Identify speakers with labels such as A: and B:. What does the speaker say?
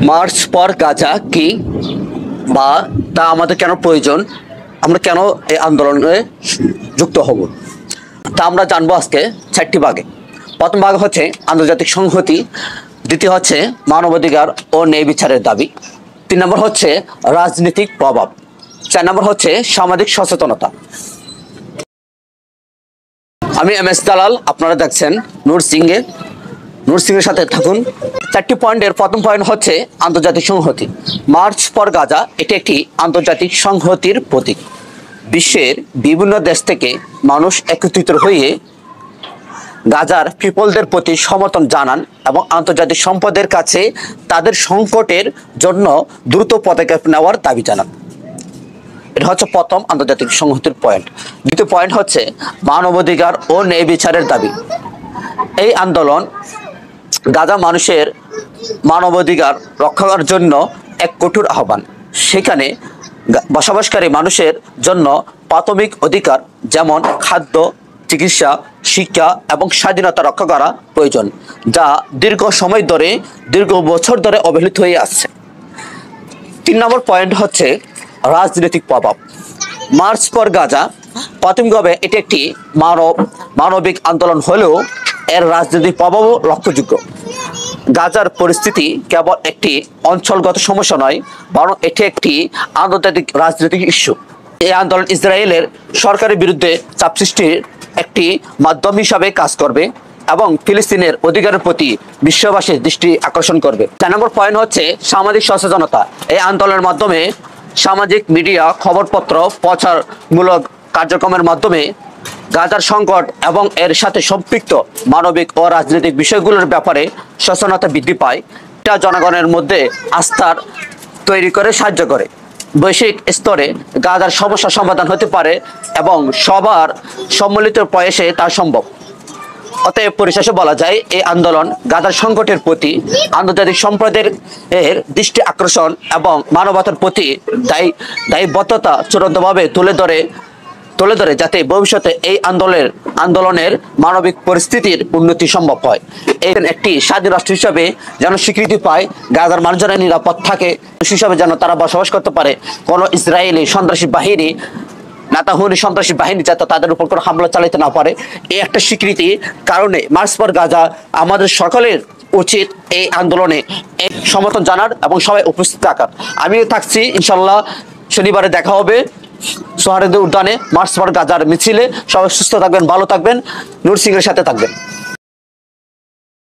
A: March for Gaza কি বা তা আমাদের কেন প্রয়োজন, আমরা কেন এই আন্দোলনে যুক্ত হব, তা আমরা জানবো আজকে 4টি ভাগে। প্রথম ভাগ হচ্ছে আন্তর্জাতিক সংহতি, দ্বিতীয় হচ্ছে মানবাধিকার ও ন্যায় বিচারের দাবি, 3 নম্বর হচ্ছে রাজনৈতিক প্রভাব, 4 নম্বর হচ্ছে সামাজিক সচেতনতা। আমি এম এস দালাল, আপনারা দেখছেন নূর সিংয়ের সাথে থাকুন। 4টি পয়েন্টের প্রথম পয়েন্ট হচ্ছে আন্তর্জাতিক সংহতি। মার্চ ফর গাজা এটি একটি আন্তর্জাতিক সংহতির প্রতীক। বিশ্বের বিভিন্ন দেশ থেকে মানুষ একত্রিত হয়ে গাজার পিপলদের প্রতি সমর্থন জানান এবং আন্তর্জাতিক সম্পদের কাছে তাদের সংকটের জন্য দ্রুত পদক্ষেপ নেওয়ার দাবি জানান। এটা হচ্ছে প্রথম আন্তর্জাতিক সংহতির পয়েন্ট। দ্বিতীয় পয়েন্ট হচ্ছে মানবাধিকার ও ন্যায় বিচারের দাবি। এই আন্দোলন গাজা মানুষের মানবাধিকার রক্ষার জন্য এক কঠোর আহ্বান। সেখানে বসবাসকারী মানুষের জন্য প্রাথমিক অধিকার যেমন খাদ্য, চিকিৎসা, শিক্ষা এবং স্বাধীনতা রক্ষা করা প্রয়োজন, যা দীর্ঘ বছর ধরে অবহেলিত হয়ে আসছে। 3 নম্বর পয়েন্ট হচ্ছে রাজনৈতিক প্রভাব। মার্চ ফর গাজা প্রাথমিকভাবে এটি একটি মানবিক আন্দোলন হলেও এর রাজনৈতিক প্রভাবও লক্ষ্যযোগ্য। গাজার পরিস্থিতি কেবল একটি অঞ্চলগত সমস্যা নয়, বরং এটি একটি আন্তর্জাতিক রাজনৈতিক ইস্যু। এই আন্দোলন ইসরায়েলের সরকারের বিরুদ্ধে চাপ সৃষ্টির একটি মাধ্যম হিসাবে কাজ করবে এবং ফিলিস্তিনের অধিকারের প্রতি বিশ্ববাসীর দৃষ্টি আকর্ষণ করবে। 4 নম্বর পয়েন্ট হচ্ছে সামাজিক সচেতনতা। এই আন্দোলনের মাধ্যমে সামাজিক মিডিয়া, খবরপত্র, প্রচারমূলক কার্যক্রমের মাধ্যমে গাজার সংকট এবং এর সাথে সম্পৃক্ত মানবিক ও রাজনৈতিক বিষয়গুলোর ব্যাপারে সচেতনতা বৃদ্ধি পায়। এটা জনগণের মধ্যে আস্থার তৈরি করে সাহায্য করে। বৈশ্বিক স্তরে গাজার সমস্যা সমাধান হতে পারে এবং সবার সম্মিলিত প্রয়াসে তা সম্ভব। অতএব পরিশেষে বলা যায়, এই আন্দোলন গাজার সংকটের প্রতি আন্তর্জাতিক সম্প্রদায়ের দৃষ্টি আকর্ষণ এবং মানবতার প্রতি দায়বদ্ধতা চূড়ান্তভাবে তুলে ধরে যাতে ভবিষ্যতে এই আন্দোলনের মানবিক পরিস্থিতির উন্নতি সম্ভব হয়। একটি স্বাধীন রাষ্ট্র হিসাবে যেন স্বীকৃতি পায়, গাজার মানুষ যেন নিরাপদ থাকে, হিসাবে যেন তারা বসবাস করতে পারে, কোনো ইসরায়েলি সন্ত্রাসী বাহিনী, নেতানিয়াহু সন্ত্রাসী বাহিনী যাতে তাদের উপর কোনো হামলা চালাতে না পারে, এই একটা স্বীকৃতি কারণে মার্চ ফর গাজা আমাদের সকলের উচিত এই আন্দোলনে সমর্থন জানার এবং সবাই উপস্থিত থাকার। আমিও থাকছি ইনশাল্লাহ। শনিবারে দেখা হবে সোহরাওয়ার্দী উদ্যানে মার্চ ফর গাজার মিছিলে। সবাই সুস্থ থাকবেন, ভালো থাকবেন, নূর সিংয়ের সাথে থাকবেন।